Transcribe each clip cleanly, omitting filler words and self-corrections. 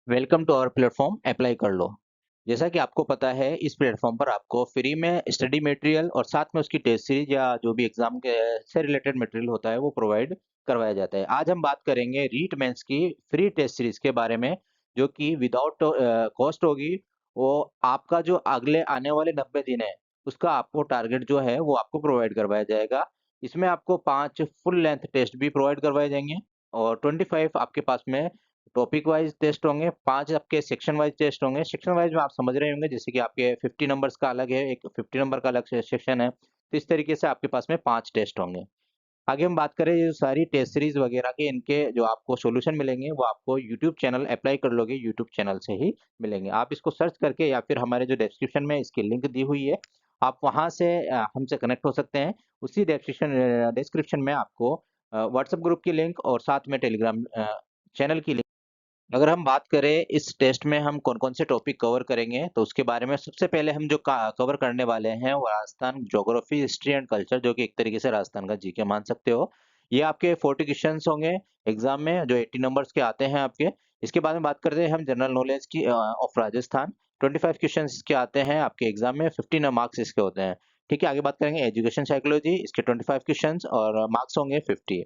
Welcome to our platform apply कर लो। जैसा कि आपको पता है इस प्लेटफॉर्म पर आपको फ्री में स्टडी मटेरियल और साथ में उसकी टेस्ट सीरीज या जो भी एग्जाम के से रिलेटेड मटेरियल होता है वो प्रोवाइड करवाया जाता है। आज हम बात करेंगे रीट मेंस की फ्री टेस्ट सीरीज के बारे में, जो कि विदाउट कॉस्ट होगी। वो आपका जो अगले आने वाले 90 दिन है उसका आपको टारगेट जो है वो आपको प्रोवाइड करवाया जाएगा। इसमें आपको 5 फुल लेंथ टेस्ट भी प्रोवाइड करवाए जाएंगे और 25 आपके पास में टॉपिक वाइज टेस्ट होंगे, 5 आपके सेक्शन वाइज टेस्ट होंगे। सेक्शन वाइज में आप समझ रहे होंगे जैसे कि आपके 50 नंबर्स का अलग है, एक 50 नंबर का अलग से सेक्शन है। तो इस तरीके से आपके पास में 5 टेस्ट होंगे। आगे हम बात करें ये सारी टेस्ट सीरीज वगैरह के इनके जो आपको सॉल्यूशन मिलेंगे वो आपको यूट्यूब चैनल अप्लाई कर लोगे यूट्यूब चैनल से ही मिलेंगे। आप इसको सर्च करके या फिर हमारे जो डिस्क्रिप्शन में इसकी लिंक दी हुई है, आप वहाँ से हमसे कनेक्ट हो सकते हैं। उसी डिस्क्रिप्शन डिस्क्रिप्शन में आपको व्हाट्सएप ग्रुप की लिंक और साथ में टेलीग्राम चैनल की लिंक। अगर हम बात करें इस टेस्ट में हम कौन-कौन से टॉपिक कवर करेंगे, तो उसके बारे में सबसे पहले हम जो का कवर करने वाले हैं वो Rajasthan geography, history and culture, जो कि एक तरीके से राजस्थान का जीके मान सकते हो। ये आपके 40 क्वेश्चंस होंगे एग्जाम में जो 80 नंबर्स के आते हैं आपके। इसके बाद में बात करते हैं हम जनरल नॉलेज की ऑफ राजस्थान। 25 क्वेश्चंस इसके आते हैं आपके एग्जाम में, 15 मार्क्स इसके होते हैं। ठीक है, आगे बात करेंगे एजुकेशन साइकोलॉजी, इसके 25 क्वेश्चंस और मार्क्स होंगे 50।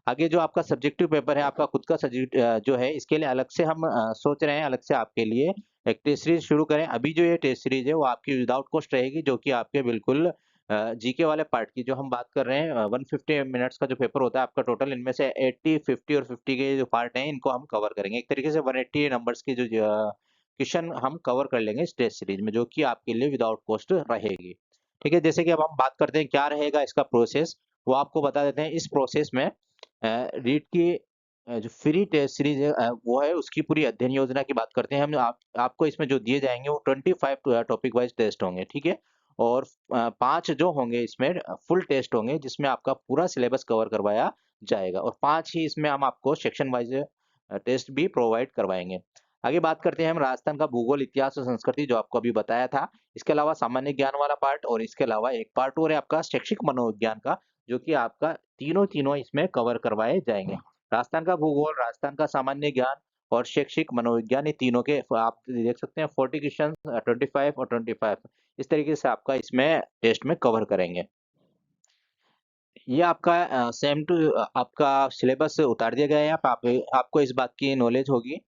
आगे जो आपका सब्जेक्टिव पेपर है, आपका खुद का सब्जेक्ट जो है, इसके लिए अलग से हम सोच रहे हैं अलग से आपके लिए एक टेस्ट सीरीज शुरू करें। अभी जो ये टेस्ट सीरीज है वो आपकी विदाउट कॉस्ट रहेगी, जो कि आपके बिल्कुल जीके वाले पार्ट की जो हम बात कर रहे हैं, 150 मिनट्स का जो पेपर होता है आपका टोटल, इनमें से 80, 50 और 50 के जो पार्ट हैं इनको हम कवर करेंगे। एक तरीके से 180 नंबर्स की जो क्वेश्चन हम कवर कर लेंगे इस टेस्ट सीरीज में, जो कि आपके लिए विदाउट कॉस्ट रहेगी। ठीक है, जैसे कि अब हम बात करते हैं क्या रहेगा इसका प्रोसेस, वो आपको बता देते हैं। इस प्रोसेस में रीट की जो फ्री टेस्ट सीरीज है वो है, उसकी पूरी अध्ययन योजना की बात करते हैं हम। आपको इसमें जो दिए जाएँगे वो 25 टॉपिक वाइज़ टेस्ट होंगे, ठीक है? और 5 जो होंगे इसमें फुल टेस्ट होंगे, जिसमें आपका पूरा सिलेबस कवर करवाया जाएगा और 5 ही इसमें हम आपको सेक्शन वाइज़ टेस्ट भी प्रोवाइड करवाएँगे। आगे बात करते हैं हम राजस्थान का भूगोल, इतिहास और संस्कृति, जो आपको अभी बताया था। इसके अलावा सामान्य ज्ञान वाला पार्ट और इसके अलावा एक पार्ट और है आपका शैक्षिक मनोविज्ञान का, जो कि आपका तीनों इसमें कवर करवाए जाएँगे। राजस्थान का भूगोल, राजस्थान का सामान्य ज्ञान और शैक्षिक मनोविज्ञान, ये तीनों के आप देख सकते हैं 40 क्वेश्चन, 25 और 25 इस तरीके से आपका इसमें टेस्ट में कवर करेंगे। ये आपका सेम टू आपका सिलेबस उतार दिया गया है। आपको इस बात की नॉलेज होगी।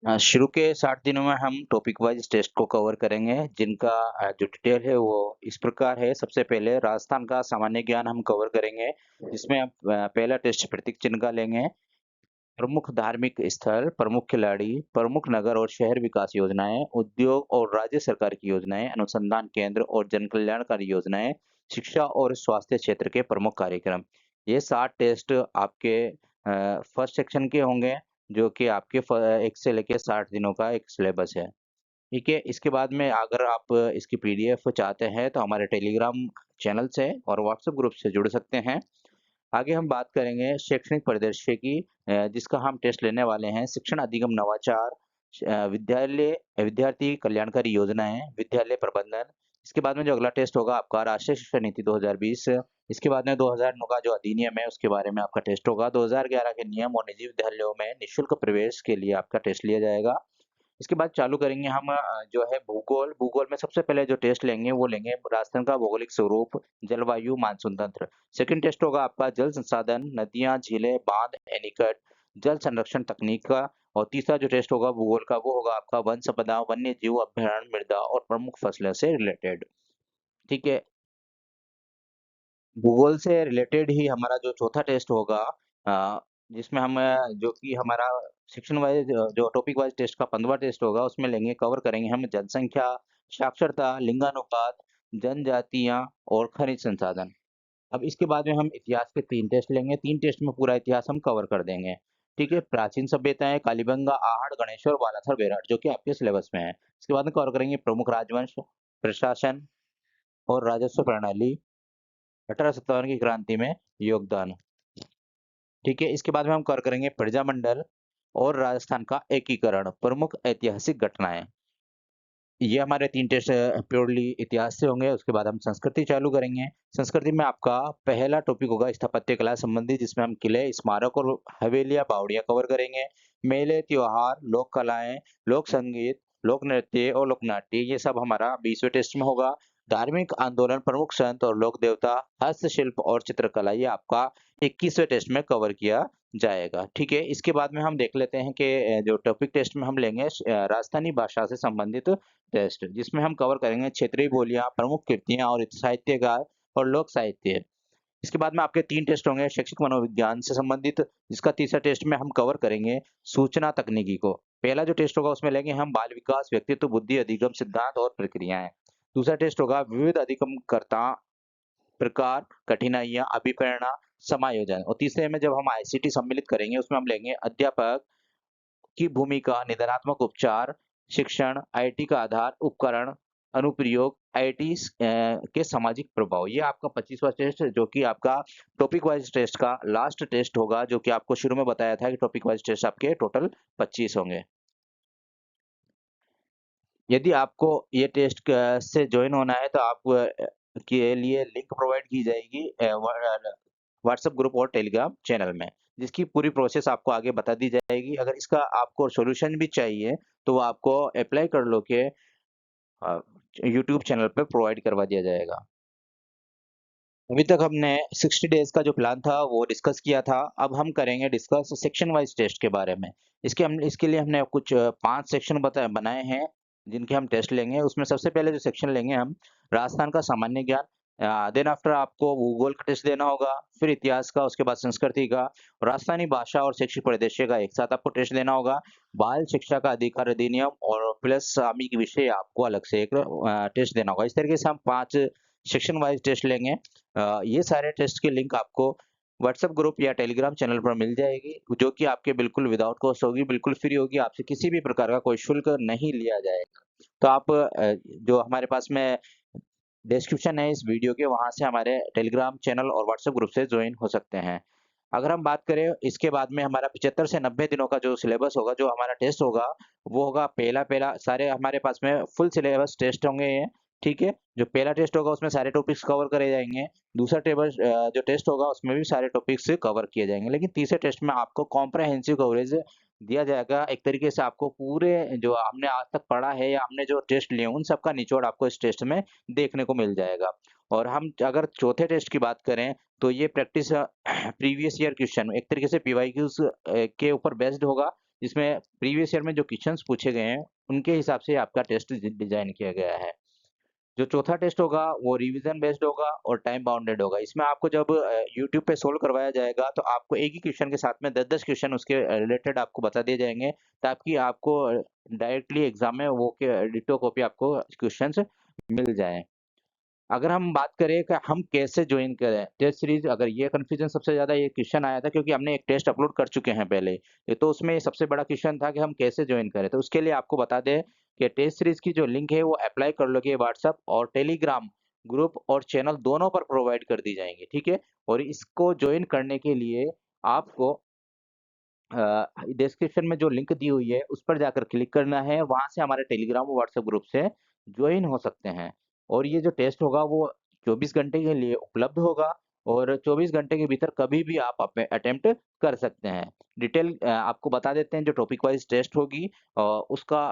शुरू के 60 दिनों में हम टॉपिक वाइज़ टेस्ट को कवर करेंगे, जिनका जो डिटेल है वो इस प्रकार है। सबसे पहले राजस्थान का सामान्य ज्ञान हम कवर करेंगे, जिसमें आप पहला टेस्ट प्रतीक चिन्ह का लेंगे। प्रमुख धार्मिक स्थल, प्रमुख खिलाड़ी, प्रमुख नगर और शहर विकास योजनाएँ, उद्योग और राज्य सरकार की योजनाएँ, अनुसंधान केंद्र और जन कल्याणकारी योजनाएँ, शिक्षा और स्वास्थ्य क्षेत्र के प्रमुख कार्यक्रम। ये 7 टेस्ट आपके फर्स्ट सेक्शन के होंगे, जो कि आपके 1 से लेके 60 दिनों का एक सिलेबस है। ठीक है? इसके बाद में अगर आप इसकी पीडीएफ चाहते हैं तो हमारे टेलीग्राम चैनल से और व्हाट्सएप ग्रुप से जुड़ सकते हैं। आगे हम बात करेंगे शैक्षणिक परिदृश्य की, जिसका हम टेस्ट लेने वाले हैं। शिक्षण अधिगम नवाचार, विद्यालय विद्यार्थी कल्याणकारी योजनाएँ, विद्यालय प्रबंधन। इसके बाद में जो अगला टेस्ट होगा आपका राष्ट्रीय शिक्षा नीति 2020। इसके बाद में 2009 का जो अधिनियम है उसके बारे में आपका टेस्ट होगा। 2011 के नियम और निजी विद्यालयों में निःशुल्क प्रवेश के लिए आपका टेस्ट लिया जाएगा। इसके बाद चालू करेंगे हम जो है भूगोल। भूगोल में सबसे पहले जो टेस्ट लेंगे वो लेंगे राजस्थान का भौगोलिक स्वरूप, जलवायु, मानसून तंत्र। सेकंड टेस्ट होगा आपका जल संसाधन, नदियाँ, झीलें, बाँध, एनीकट, जल संरक्षण तकनीक का। और तीसरा जो टेस्ट होगा भूगोल का वो होगा आपका वन संपदा, वन्य जीव अभयारण्य, मृदा और प्रमुख फसलों से रिलेटेड। ठीक है? भूगोल से रिलेटेड ही हमारा जो चौथा टेस्ट होगा, अ, जिसमें हम जो कि हमारा सेक्शन वाइज़ जो टॉपिक वाइज़ टेस्ट का 15वां टेस्ट होगा, उसमें लेंगे कवर करेंगे हम जनसंख्या, साक्षरता, लिंगानुपात, जनजातियाँ और खनिज संसाधन। अब इसके बाद में हम इतिहास के 3 टेस्ट लेंगे, 3 टेस्ट में पूरा इतिहास हम कवर कर देंगे। ठीक है? प्राचीन सभ्यताएँ, कालीबंगा, आहड़, गणेश्वर, बालाथल, बेरठ, जो कि आपके सिलेबस में है। इसके बाद में कवर करेंगे प्रमुख राजवंश, प्रशासन और राजस्व प्रणाली, 1857 की क्रांति में योगदान। ठीक है, इसके बाद में हम कवर करेंगे प्रजामंडल और राजस्थान का एकीकरण, प्रमुख ऐतिहासिक घटनाएँ। ये हमारे 3 टेस्ट प्योरली इतिहास से होंगे, उसके बाद हम संस्कृति चालू करेंगे। संस्कृति में आपका पहला टॉपिक होगा स्थापत्य कला संबंधी, जिसमें हम किले, स्मारक और हवेलियाँ, बावड़ियाँ कवर करेंगे। मेले, त्योहार, लोक कलाएँ, लोक संगीत, लोक नृत्य और लोक नाट्य, ये सब हमारा 20वें टेस्ट में होगा। धार्मिक आंदोलन, प्रमुख संत और लोक देवता, हस्तशिल्प और चित्रकला, ये आपका 21वें टेस्ट में कवर किया जाएगा, ठीक है? इसके बाद में हम देख लेते हैं कि जो टॉपिक टेस्ट में हम लेंगे राजस्थानी भाषा से संबंधित टेस्ट, जिसमें हम कवर करेंगे क्षेत्रीय बोलियां, प्रमुख कृतियां और साहित्यकार और लोक साहित्य। इसके बाद में आपके 3 टेस्ट होंगे शैक्षिक मनोविज्ञान से संबंधित, जिसका तीसरा टेस्ट में हम कवर करेंगे सूचना तकनीकी को। पहला जो टेस्ट होगा उसमें लेंगे हम बाल विकास, व्यक्तित्व, बुद्धि, अधिगम सिद्धांत और प्रक्रियाएं। दूसरा टेस्ट होगा विविध अधिगमकर्ता प्रकार, कठिनाइयां, अभिप्रेरणा, समायोजन। और तीसरे में जब हम आईसीटी सम्मिलित करेंगे, उसमें हम लेंगे अध्यापक की भूमिका, निदानात्मक उपचार, शिक्षण, आईटी का आधार, उपकरण, अनुप्रयोग, आईटी के सामाजिक प्रभाव। ये आपका 25वां टेस्ट, जो कि आपका टॉपिक वाइज टेस्ट का लास्ट टेस्ट होगा, जो कि आपको शुरू में बताया था कि टॉपिक वाइज टेस्ट आपके टोटल 25 होंगे। यदि आपको ये टेस्ट से ज्वाइन होना है, तो आप के लिए लिंक प्रोवाइड की जाएगी व्हाट्सएप ग्रुप और टेलीग्राम चैनल में, जिसकी पूरी प्रोसेस आपको आगे बता दी जाएगी। अगर इसका आपको सॉल्यूशन भी चाहिए, तो वो आपको अप्लाई कर लो के यूट्यूब चैनल पे प्रोवाइड करवा दिया जाएगा। अभी तक हमने 60 डेज़ का जो प्लान था वो डिस्कस किया था। अब हम करेंगे डिस्कस सेक्शन वाइज़ टेस्ट के बारे में। इसके लिए हमने कुछ 5 सेक्शन बनाए हैं, जिनके हम टेस्ट लेंगे। उसमें सबसे पहले जो सेक्शन लेंगे हम, राजस्थान का सामान्य ज्ञान। देन आफ्टर आपको भूगोल का टेस्ट देना होगा, फिर इतिहास का, उसके बाद संस्कृति का, राजस्थानी भाषा और शैक्षिक परिदृश्य का एक साथ आपको टेस्ट देना होगा। बाल शिक्षा का अधिकार अधिनियम और प्लस सामयिक विषय आपको अलग से एक टेस्ट देना होगा। इस तरीके से हम 5 सेक्शन वाइज़ टेस्ट लेंगे। ये सारे टेस्ट की लिंक आपको व्हाट्सएप ग्रुप या टेलीग्राम चैनल पर मिल जाएगी, जो कि आपके बिल्कुल विदाउट कॉस्ट होगी, बिल्कुल फ्री होगी, आपसे किसी भी प्रकार का कोई शुल्क नहीं लिया जाएगा। तो आप जो हमारे पास में डिस्क्रिप्शन है इस वीडियो के, वहाँ से हमारे टेलीग्राम चैनल और व्हाट्सएप ग्रुप से जॉइन हो सकते हैं। अगर हम बात करें इसके बाद में हमारा 75 से 90 दिनों का जो सिलेबस होगा, जो हमारा टेस्ट होगा, वो होगा पहला सारे हमारे पास में फुल सिलेबस टेस्ट होंगे ये, ठीक है? जो पहला टेस्ट होगा उसमें सारे टॉपिक्स कवर करे जाएँगे। दूसरा जो टेस्ट होगा उसमें भी सारे टॉपिक्स कवर किए जाएँगे। लेकिन तीसरे टेस्ट में आपको कॉम्प्रिहेंसिव कवरेज दिया जाएगा। एक तरीके से आपको पूरे जो हमने आज तक पढ़ा है या हमने जो टेस्ट लिए, उन सब का निचोड़ आपको इस टेस्ट में देखने को मिल जाएगा। और हम अगर चौथे टेस्ट की बात करें, तो ये प्रैक्टिस प्रीवियस ईयर क्वेश्चन एक तरीके से पीवाईक्यूज़ के ऊपर बेस्ड होगा, जिसमें प्रीवियस ईयर में जो क्वेश्चंस पूछे गए हैं, उनके हिसाब से आपका टेस्ट डिज़ाइन किया गया है। जो चौथा टेस्ट होगा वो रिवीजन बेस्ड होगा और टाइम बाउंडेड होगा। इसमें आपको जब यूट्यूब पे सोल्व करवाया जाएगा, तो आपको एक ही क्वेश्चन के साथ में 10-10 क्वेश्चन उसके रिलेटेड आपको बता दिए जाएँगे, ताकि आपको डायरेक्टली एग्ज़ाम में वो के डिट्टो कॉपी आपको क्वेश्चंस मिल जाएँ। अगर हम बात करें कि हम कैसे जॉइन करें टेस्ट सीरीज, अगर ये कन्फ्यूजन सबसे ज़्यादा ये क्वेश्चन आया था, क्योंकि हमने एक टेस्ट अपलोड कर चुके हैं पहले। ये तो उसमें सबसे बड़ा क्वेश्चन था कि हम कैसे जॉइन करें। तो उसके लिए आपको बता दें कि टेस्ट सीरीज की जो लिंक है वो अप्लाई कर लोगे व्हाट्सएप और टेलीग्राम ग्रुप और चैनल दोनों पर प्रोवाइड कर दी जाएँगी, ठीक है? और इसको जॉइन करने के लिए आपको डिस्क्रिप्शन में जो लिंक दी हुई है, उस पर जाकर क्लिक करना है, वहाँ से हमारे टेलीग्राम और व्हाट्सएप ग्रुप से जॉइन हो सकते हैं। और ये जो टेस्ट होगा वो 24 घंटे के लिए उपलब्ध होगा, और 24 घंटे के भीतर कभी भी आप अटेम्प्ट कर सकते हैं। डिटेल आपको बता देते हैं, जो टॉपिक वाइज़ टेस्ट होगी उसका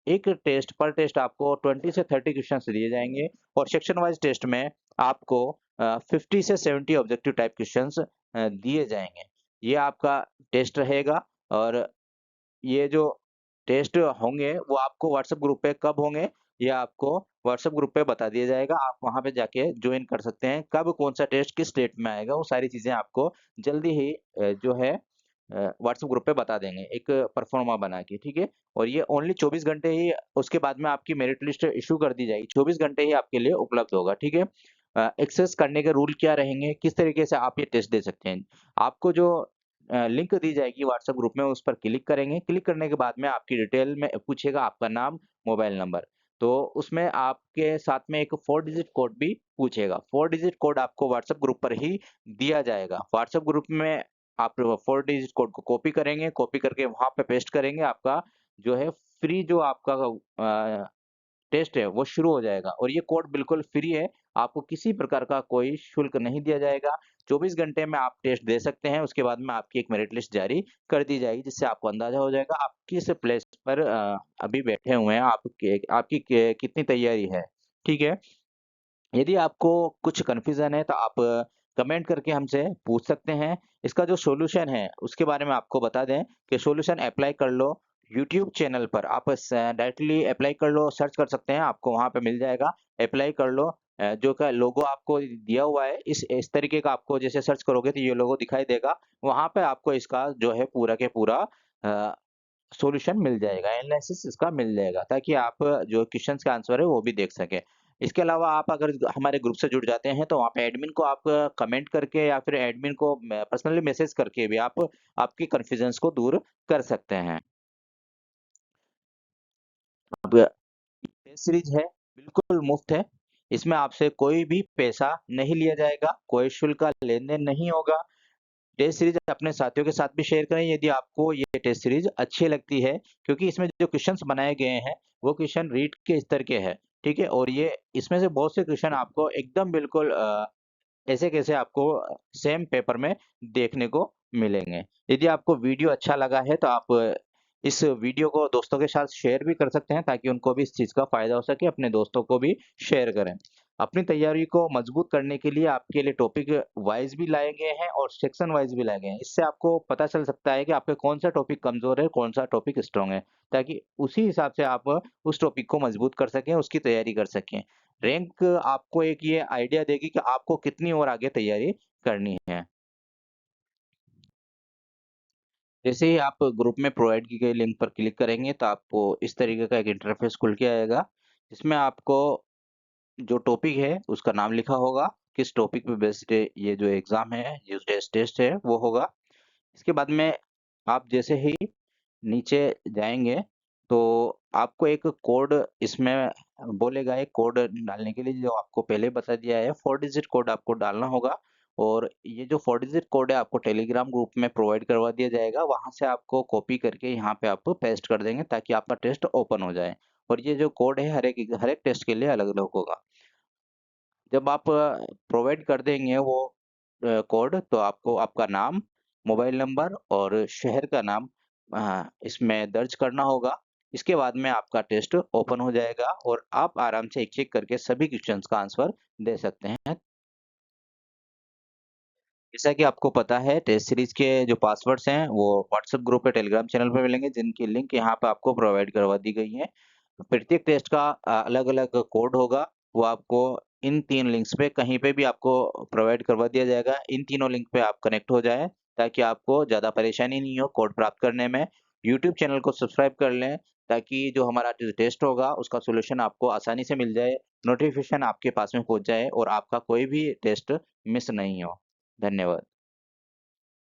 एक टेस्ट पर टेस्ट आपको 20 से 30 क्वेश्चन्स दिए जाएँगे, और सेक्शन वाइज़ टेस्ट में आपको 50 से 70 ऑब्जेक्टिव टाइप क्वेश्चन्स दिए जाएँगे। ये आपका टेस्ट रहेगा, और ये जो टेस्ट होंगे वो आपको व्हाट्सएप ग्रुप पे कब होंगे, ये आपको व्हाट्सएप ग्रुप पे बता दिया जाएगा। आप वहाँ पे जाके जॉइन कर सकते हैं। कब कौन-सा टेस्ट किस डेट में आएगा, वो सारी चीज़ें आपको जल्दी ही जो है व्हाट्सएप ग्रुप पे बता देंगे, एक परफॉर्मा बना के, ठीक है? और ये ओनली 24 घंटे ही, उसके बाद में आपकी मेरिट लिस्ट इश्यू कर दी जाएगी। 24 घंटे ही आपके लिए उपलब्ध होगा, ठीक है? एक्सेस करने के रूल क्या रहेंगे, किस तरीके से आप ये टेस्ट दे सकते हैं? आपको जो लिंक दी जाएगी व्हाट्सएप ग्रुप में, उस पर क्लिक करेंगे। क्लिक करने के बाद में आपकी डिटेल में पूछेगा आपका नाम, मोबाइल नंबर। तो उसमें आपके साथ में एक 4 डिजिट कोड भी पूछेगा। 4 डिजिट कोड आपको व्हाट्सएप ग्रुप पर ही दिया जाएगा। व्हाट्सएप ग्रुप में आप 4 डिजिट कोड को कॉपी करेंगे, कॉपी करके वहाँ पे पेस्ट करेंगे। आपका जो है फ्री जो आपका टेस्ट है वो शुरू हो जाएगा और ये कोड बिल्कुल फ्री है। आपको किसी प्रकार का कोई शुल्क नहीं दिया जाएगा। 24 घंटे में आप टेस्ट दे सकते हैं, उसके बाद में आपकी एक मेरिट लिस्ट जारी कर दी जाएगी, जिससे आपको अंदाज़ा हो जाएगा आप किस प्लेस पर अभी बैठे हुए हैं, आपकी कितनी तैयारी है। ठीक है? यदि आपको कुछ कन्फ्यूज़न है तो आप कमेंट करके हमसे पूछ सकते हैं। इसका जो सॉल्यूशन है उसके बारे में आपको बता दें कि सॉल्यूशन अप्लाई कर लो यूट्यूब चैनल पर आप डायरेक्टली अप्लाई कर लो, सर्च कर सकते हैं, आपको वहाँ पे मिल जाएगा। अप्लाई कर लो जो का लोगो आपको दिया हुआ है इस तरीके का आपको जैसे सर्च करोगे तो ये लोगो दिखाई देगा। वहाँ पे आपको इसका जो है पूरा के पूरा अ, सॉल्यूशन मिल जाएगा, एनालिसिस इसका मिल जाएगा ताकि आप जो क्वेश्चन्स का आंसर है वो भी देख सकें। इसके अलावा आप अगर हमारे ग्रुप से जुड़ जाते हैं तो वहाँ पे एडमिन को आप कमेंट करके या फिर एडमिन को पर्सनली मैसेज करके भी आप आपकी कन्फ्यूजन्स को दूर कर सकते हैं। अब टेस्ट सीरीज है, बिल्कुल मुफ्त है। इसमें आपसे कोई भी पैसा नहीं लिया जाएगा, कोई शुल्क का लेन-देन नहीं होगा। टेस्ट सीरीज़ अपने साथियों के साथ भी शेयर करें यदि आपको ये टेस्ट सीरीज़ अच्छी लगती है, क्योंकि इसमें जो क्वेश्चन्स बनाए गए हैं, वो क्वेश्चन रीट के स्तर के हैं, ठीक है? और ये इसमें से बहुत से क्वेश्चन आपको एकदम बिल्कुल ऐसे कैसे आपको सेम पेपर में देखने को मिलेंगे। यदि आपको वीडियो अच्छा लगा है तो आप इस वीडियो को दोस्तों के साथ शेयर भी कर सकते हैं ताकि उनको भी इस चीज़ का फ़ायदा हो सके, अपने दोस्तों को भी शेयर करें। अपनी तैयारी को मजबूत करने के लिए आपके लिए टॉपिक वाइज़ भी लाए गए हैं और सेक्शन वाइज़ भी लाए गए हैं। इससे आपको पता चल सकता है कि आपका कौन-सा टॉपिक कमज़ोर है, कौन-सा टॉपिक स्ट्रॉन्ग है, ताकि उसी हिसाब से आप उस टॉपिक को मजबूत कर सकें, उसकी तैयारी कर सकें। रैंक आपको एक ये आइडिया देगी कि आपको कितनी और आगे तैयारी करनी है। जैसे ही आप ग्रुप में प्रोवाइड की गई लिंक पर क्लिक करेंगे तो आपको इस तरीके का एक इंटरफ़ेस खुल के आएगा, जिसमें आपको जो टॉपिक है उसका नाम लिखा होगा, किस टॉपिक पे बेस्ड ये जो एग्ज़ाम है, जो टेस्ट है वो होगा। इसके बाद में आप जैसे ही नीचे जाएँगे, तो आपको एक कोड इसमें बोलेगा एक कोड डालने के लिए जो आपको पहले बता दिया है, 4 डिजिट कोड आपको डालना होगा और ये जो 4 डिजिट कोड है आपको टेलीग्राम ग्रुप में प्रोवाइड करवा दिया जाएगा, वहाँ से आपको कॉपी करके यहाँ पे आप पेस्ट कर देंगे ताकि आपका टेस्ट ओपन हो जाए और ये जो कोड है हर एक टेस्ट के लिए अलग-अलग होगा। जब आप प्रोवाइड कर देंगे वो कोड तो आपको आपका नाम, मोबाइल नंबर और शहर का नाम इसमें दर्ज करना होगा। इसके बाद में आपका टेस्ट ओपन हो जाएगा और आप आराम से एक-एक करके सभी क्वेश्चन्स का आंसर दे सकते हैं। जैसा कि आपको पता है टेस्ट सीरीज़ के जो पासवर्ड्स हैं वो व्हाट्सएप ग्रुप पे, टेलीग्राम चैनल पे मिलेंगे जिनकी लिंक यहाँ पे आपको प्रोवाइड करवा दी गई है। प्रत्येक टेस्ट का अलग-अलग कोड होगा, वो आपको इन 3 लिंक्स पे कहीं पे भी आपको प्रोवाइड करवा दिया जाएगा। इन तीनों लिंक पे आप कनेक्ट हो जाएँ, ताकि आपको ज़्यादा परेशानी नहीं हो कोड प्राप्त करने में। यूट्यूब चैनल को सब्सक्राइब कर लें, ताकि जो हमारा टेस्ट होगा उसका सॉल्यूशन आपको आसानी से मिल जाए, नोटिफ़िकेशन आपके पास में पहुँच जाए और आपका कोई भी टेस्ट मिस नहीं हो। धन्यवाद।